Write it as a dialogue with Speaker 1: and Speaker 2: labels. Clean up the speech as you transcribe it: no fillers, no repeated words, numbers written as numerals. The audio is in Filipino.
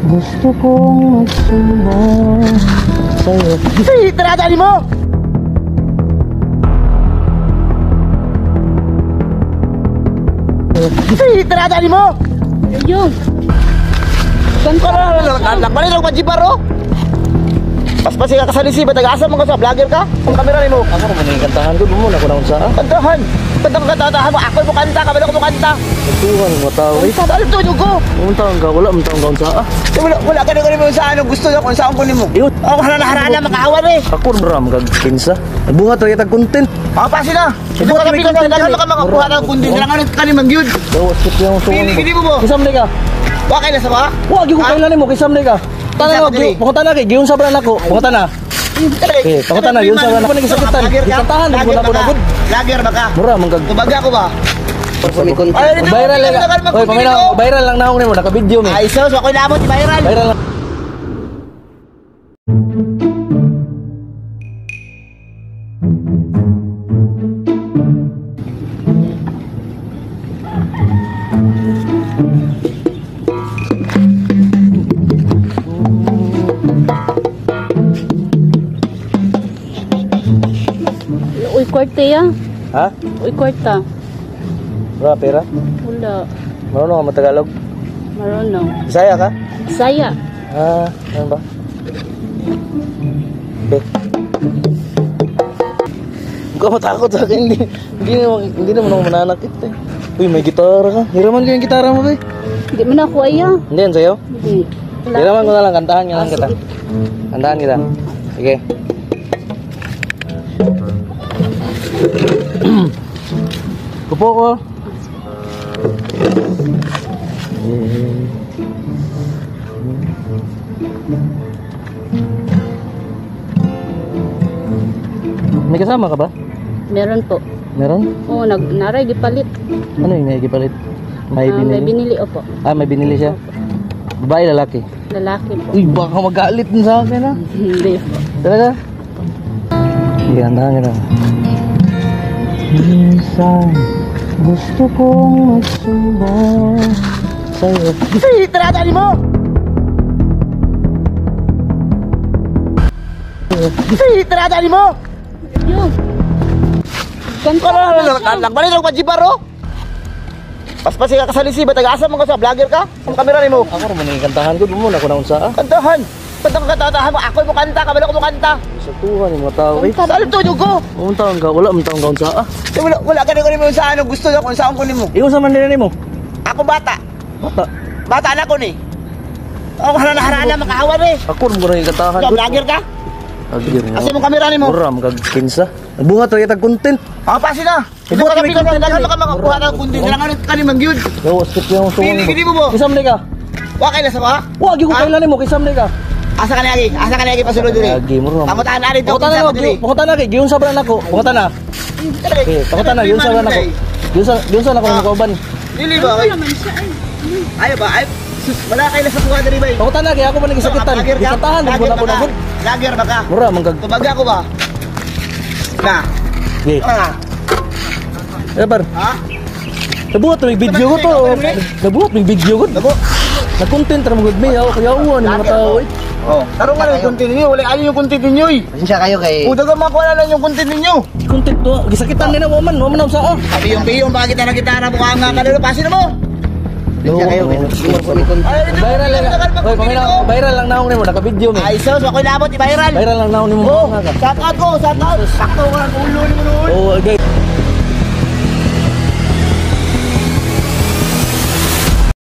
Speaker 1: Gusto kong magsumbong sa'yo.
Speaker 2: Ay, taradali mo! Ay, taradali mo!
Speaker 3: Ayun.
Speaker 2: Nagbalin lang majibaro. Paspasi ka kasalisi, ba't nag-aasam mo ka sa vlogger ka? Ang kamera ni mo.
Speaker 1: Ako naman yung kantahan ko, muna ko na kung saan.
Speaker 2: Kantahan! Kantang katatahan mo, ako mo kanta, kabalo ko mo kanta.
Speaker 1: Nagtuhan yung mga tao eh.
Speaker 2: Alam to, ko!
Speaker 1: Umuntahan ka, wala umuntahan ka kung saan.
Speaker 2: Wala ka na mo sa ano, gusto na kung saan ko ni mo.
Speaker 1: Yun.
Speaker 2: Ako harana-harana, makahawan eh.
Speaker 1: Ako maram kag kinsa. Nagbunga to yatag content.
Speaker 2: Pasi na. Ito
Speaker 1: Buhat
Speaker 2: ka
Speaker 1: may
Speaker 2: kapila,
Speaker 1: content
Speaker 2: dagan
Speaker 1: eh.
Speaker 2: ka makakuha ng kundi. Dalangan ka ni Mangyud.
Speaker 1: Dawas kit yung suwan.
Speaker 2: Pili mo mo.
Speaker 1: Kisam ka.
Speaker 2: Bakit na sa ba?
Speaker 1: Wag yung kailan mo kisam ka. Tana
Speaker 2: Kisam
Speaker 1: ko, pukunta na kay giun sa bran ako. Pukunta na. Eh, pakunta na yun sa bran ako nagisakitan. Gikantahan mo na ko na gud.
Speaker 2: Lager ba ka?
Speaker 1: Mura man kag
Speaker 2: Tubaga ko ba?
Speaker 1: viral lang. Oy, pamina, viral lang na ako nimo naka-video mi.
Speaker 2: Ay, sos, ako'y labot, viral.
Speaker 1: Viral lang.
Speaker 3: Uy, kwarta ya.
Speaker 1: Ha?
Speaker 3: Uy, kwarta.
Speaker 1: Wala pera?
Speaker 3: Wala.
Speaker 1: Marunong ka matagalog?
Speaker 3: Marunong.
Speaker 1: Bisaya ka?
Speaker 3: Saya.
Speaker 1: Ah, ano ba? Okay. Huwag ka matakot sa akin. Hindi naman ako mananakit eh. Uy, may gitara ka. Hiraman ko yung gitara mo ba eh.
Speaker 3: Hindi man ako aya.
Speaker 1: Hindi yan sa'yo?
Speaker 3: Hindi. Wala.
Speaker 1: Hiraman ko na lang. Kantahan nga lang kita. Kantahan kita. Sige. Kupo ko. May kasama ka ba?
Speaker 3: Meron po.
Speaker 1: Meron?
Speaker 3: Oo, naray gipalit.
Speaker 1: Ano yung may gipalit? May
Speaker 3: May
Speaker 1: binili?
Speaker 3: binili opo.
Speaker 1: Ah, may binili siya? Babae, lalaki?
Speaker 3: Lalaki po.
Speaker 1: Uy, baka magalit din sa akin ha?
Speaker 3: Hindi po.
Speaker 1: Talaga? Sige, andahan ka na. Minsan, gusto kong magsumbong sa'yo.
Speaker 2: Ay, taradali mo! Ay, taradali mo!
Speaker 3: Ayun. Kanta.
Speaker 2: Nagbalin lang majibaro. Paspasi ka kasalisi, ba't nag-aasam mo ka sa vlogger ka? Ang kamera ni mo.
Speaker 1: Ako naman yung kantahan ko, muna ko na kung saan.
Speaker 2: Kantahan! Kantang katatahan mo, ako mo kanta, kabalo ko mo kanta.
Speaker 1: Sa tuhan yung mga tao eh.
Speaker 2: Alam to, ko!
Speaker 1: Umuntahan ka, wala umuntahan ka kung saan.
Speaker 2: Wala ka na mo sa ano, gusto na kung saan ko ni mo.
Speaker 1: Ikaw sa Manila ni mo?
Speaker 2: Ako bata.
Speaker 1: Bata.
Speaker 2: Bata na ko ni. Ako harana-harana, makahawan eh.
Speaker 1: Ako naman yung kantahan
Speaker 2: Ikaw,
Speaker 1: ko.
Speaker 2: vlogger ka?
Speaker 1: Agir mo.
Speaker 2: Kasi mong kamera ni mo.
Speaker 1: Muram kag kinsa. Nagbunga to yatag content.
Speaker 2: Pasi na. Ito
Speaker 1: Buhat
Speaker 2: ka
Speaker 1: may
Speaker 2: kapila,
Speaker 1: content
Speaker 2: dagan
Speaker 1: eh.
Speaker 2: ka makakuha ng kundi. Dalangan ka ni Mangyud.
Speaker 1: Dawas kit yung suwan.
Speaker 2: Pili mo mo.
Speaker 1: Kisam ka.
Speaker 2: Wakay na sa ba?
Speaker 1: Wag yung kailan ni mo, kisam ka.
Speaker 2: Asa ka na lagi? Asa ka na lagi pasulod dito?
Speaker 1: Lagi mo ram.
Speaker 2: Pamutaan na rin ito.
Speaker 1: Pakunta na ako, pakunta na kay giun sa bran ako. Pakunta na. Eh, pakunta na giun sa bran ako. Giun sa ako ng kauban.
Speaker 2: Dili ba? Ayo ba? Ay, wala kayo na sa kuha diri ba?
Speaker 1: Pakunta na kay ako pa nagisakitan. Gikantahan mo na ko na gud.
Speaker 2: Lager ba ka?
Speaker 1: Mura man kag.
Speaker 2: Tubaga ko ba? Na.
Speaker 1: Ge.
Speaker 2: Ah.
Speaker 1: Eh bar.
Speaker 2: Ha?
Speaker 1: Nabuhat may video ko to. Nabuhat may video ko.
Speaker 2: Labo.
Speaker 1: Na-content ra mo gud may kaya uwan ng mga tao eh.
Speaker 2: Oh, tarong nga yung content ninyo. Wala ayo yung content ninyo eh.
Speaker 4: Pasensya kayo kay...
Speaker 2: Udaga makuha na lang yung content ninyo.
Speaker 1: Content to. Gisakitan nila wa man ang saa.
Speaker 2: Sabi yung piyon, bakit na gitara mo ka nga kanino? Pasin mo.
Speaker 4: Pasensya kayo kay...
Speaker 2: Ay, ito,
Speaker 1: Viral lang. Oy, pamina,
Speaker 2: ko.
Speaker 1: viral lang na ako nimo naka-video mi.
Speaker 2: Ay, sos, ako'y labot, i-viral.
Speaker 1: Viral lang na ako nimo.
Speaker 2: Oh, shout out ko, shout out. Sakto ko ng ulo ni mo noon.
Speaker 1: Oh, guys.